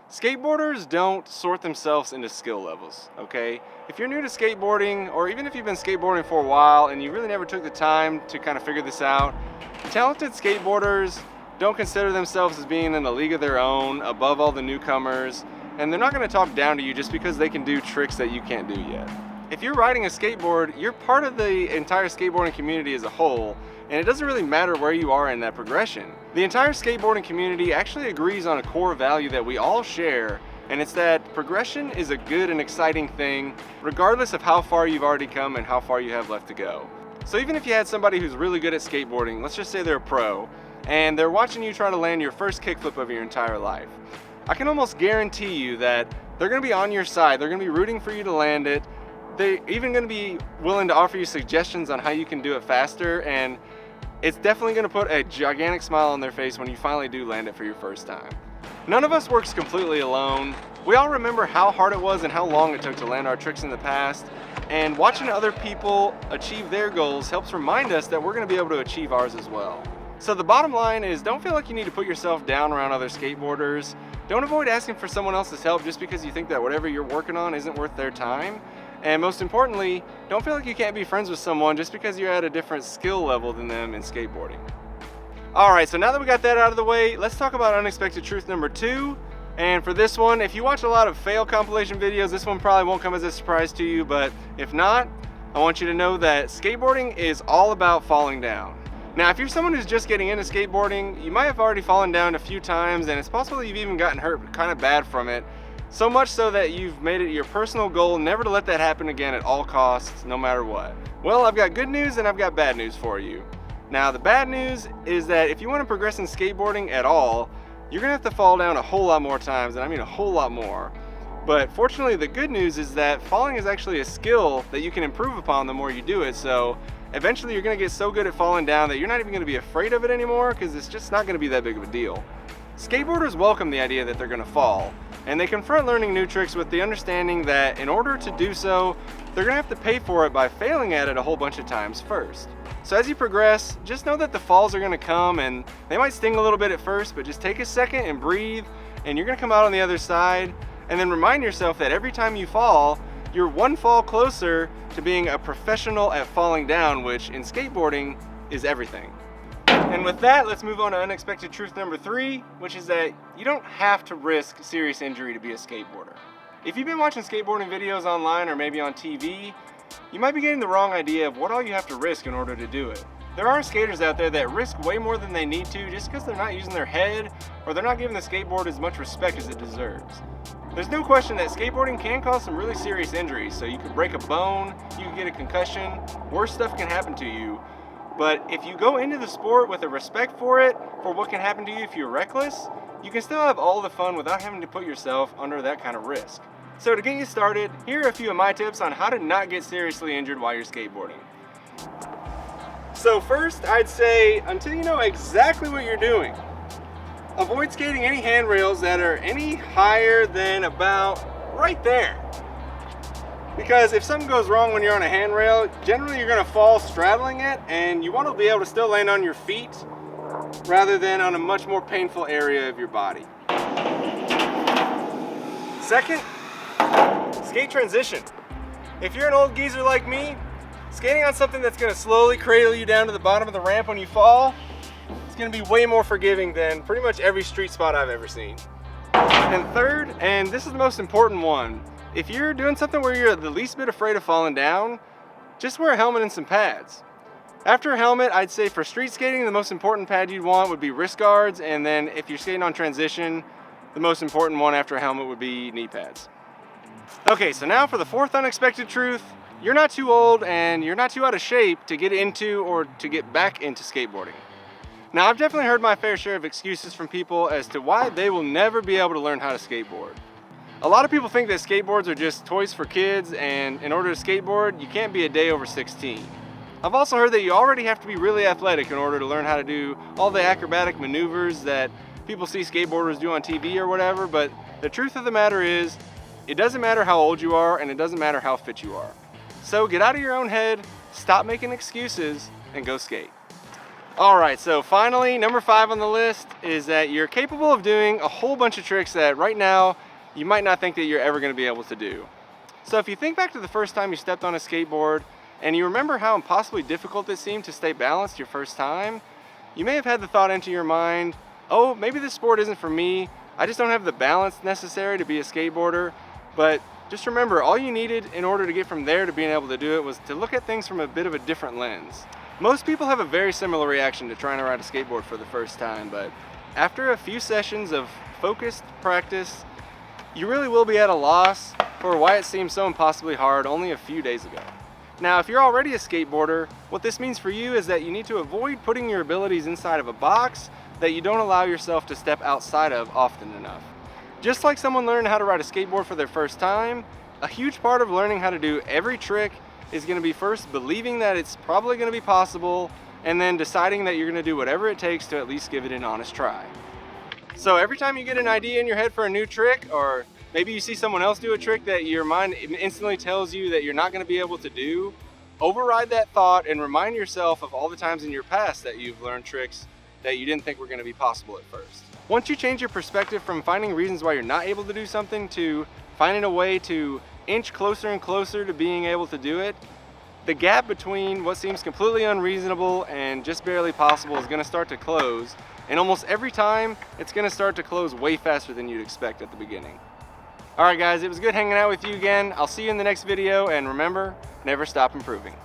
Skateboarders don't sort themselves into skill levels, okay? If you're new to skateboarding, or even if you've been skateboarding for a while and you really never took the time to kind of figure this out, talented skateboarders don't consider themselves as being in a league of their own, above all the newcomers, and they're not going to talk down to you just because they can do tricks that you can't do yet. If you're riding a skateboard, you're part of the entire skateboarding community as a whole, and it doesn't really matter where you are in that progression. The entire skateboarding community actually agrees on a core value that we all share, and it's that progression is a good and exciting thing, regardless of how far you've already come and how far you have left to go. So even if you had somebody who's really good at skateboarding, let's just say they're a pro, and they're watching you try to land your first kickflip of your entire life, I can almost guarantee you that they're gonna be on your side, they're gonna be rooting for you to land it, they're even gonna be willing to offer you suggestions on how you can do it faster, and it's definitely gonna put a gigantic smile on their face when you finally do land it for your first time. None of us works completely alone. We all remember how hard it was and how long it took to land our tricks in the past, and watching other people achieve their goals helps remind us that we're gonna be able to achieve ours as well. So the bottom line is, don't feel like you need to put yourself down around other skateboarders. Don't avoid asking for someone else's help just because you think that whatever you're working on isn't worth their time. And most importantly, don't feel like you can't be friends with someone just because you're at a different skill level than them in skateboarding. All right, so now that we got that out of the way, let's talk about unexpected truth number 2. And for this one, if you watch a lot of fail compilation videos, this one probably won't come as a surprise to you, but if not, I want you to know that skateboarding is all about falling down. Now, if you're someone who's just getting into skateboarding, you might have already fallen down a few times, and it's possible you've even gotten hurt kind of bad from it. So much so that you've made it your personal goal never to let that happen again at all costs, no matter what. Well, I've got good news and I've got bad news for you. Now, the bad news is that if you want to progress in skateboarding at all, you're gonna have to fall down a whole lot more times, and I mean a whole lot more. But fortunately, the good news is that falling is actually a skill that you can improve upon the more you do it, so eventually you're gonna get so good at falling down that you're not even gonna be afraid of it anymore, because it's just not gonna be that big of a deal. Skateboarders welcome the idea that they're gonna fall, and they confront learning new tricks with the understanding that in order to do so, they're gonna have to pay for it by failing at it a whole bunch of times first. So as you progress, just know that the falls are gonna come, and they might sting a little bit at first, but just take a second and breathe, and you're gonna come out on the other side, and then remind yourself that every time you fall, you're one fall closer to being a professional at falling down, which in skateboarding is everything. And with that, let's move on to unexpected truth number 3, which is that you don't have to risk serious injury to be a skateboarder. If you've been watching skateboarding videos online or maybe on TV, you might be getting the wrong idea of what all you have to risk in order to do it. There are skaters out there that risk way more than they need to just because they're not using their head, or they're not giving the skateboard as much respect as it deserves. There's no question that skateboarding can cause some really serious injuries, so you could break a bone, you could get a concussion, worse stuff can happen to you. But if you go into the sport with a respect for it, for what can happen to you if you're reckless, you can still have all the fun without having to put yourself under that kind of risk. So to get you started, here are a few of my tips on how to not get seriously injured while you're skateboarding. So first, I'd say, until you know exactly what you're doing, avoid skating any handrails that are any higher than about right there. Because if something goes wrong when you're on a handrail, generally you're gonna fall straddling it, and you wanna be able to still land on your feet rather than on a much more painful area of your body. Second, skate transition. If you're an old geezer like me, skating on something that's gonna slowly cradle you down to the bottom of the ramp when you fall, it's gonna be way more forgiving than pretty much every street spot I've ever seen. And third, and this is the most important one, if you're doing something where you're the least bit afraid of falling down, just wear a helmet and some pads. After a helmet, I'd say for street skating, the most important pad you'd want would be wrist guards, and then if you're skating on transition, the most important one after a helmet would be knee pads. Okay, so now for the 4th unexpected truth, you're not too old and you're not too out of shape to get into or to get back into skateboarding. Now, I've definitely heard my fair share of excuses from people as to why they will never be able to learn how to skateboard. A lot of people think that skateboards are just toys for kids, and in order to skateboard, you can't be a day over 16. I've also heard that you already have to be really athletic in order to learn how to do all the acrobatic maneuvers that people see skateboarders do on TV or whatever, but the truth of the matter is, it doesn't matter how old you are, and it doesn't matter how fit you are. So get out of your own head, stop making excuses, and go skate. All right, so finally, number 5 on the list is that you're capable of doing a whole bunch of tricks that right now you might not think that you're ever going to be able to do. So if you think back to the first time you stepped on a skateboard and you remember how impossibly difficult it seemed to stay balanced your first time, you may have had the thought into your mind, oh, maybe this sport isn't for me. I just don't have the balance necessary to be a skateboarder. But just remember, all you needed in order to get from there to being able to do it was to look at things from a bit of a different lens. Most people have a very similar reaction to trying to ride a skateboard for the first time, but after a few sessions of focused practice, you really will be at a loss for why it seemed so impossibly hard only a few days ago. Now, if you're already a skateboarder, what this means for you is that you need to avoid putting your abilities inside of a box that you don't allow yourself to step outside of often enough. Just like someone learning how to ride a skateboard for their first time, a huge part of learning how to do every trick is going to be first believing that it's probably going to be possible, and then deciding that you're going to do whatever it takes to at least give it an honest try. So every time you get an idea in your head for a new trick, or maybe you see someone else do a trick that your mind instantly tells you that you're not going to be able to do, override that thought and remind yourself of all the times in your past that you've learned tricks that you didn't think were going to be possible at first. Once you change your perspective from finding reasons why you're not able to do something to finding a way to inch closer and closer to being able to do it, the gap between what seems completely unreasonable and just barely possible is going to start to close, and almost every time it's going to start to close way faster than you'd expect at the beginning. Alright guys, it was good hanging out with you again. I'll see you in the next video, and remember, never stop improving.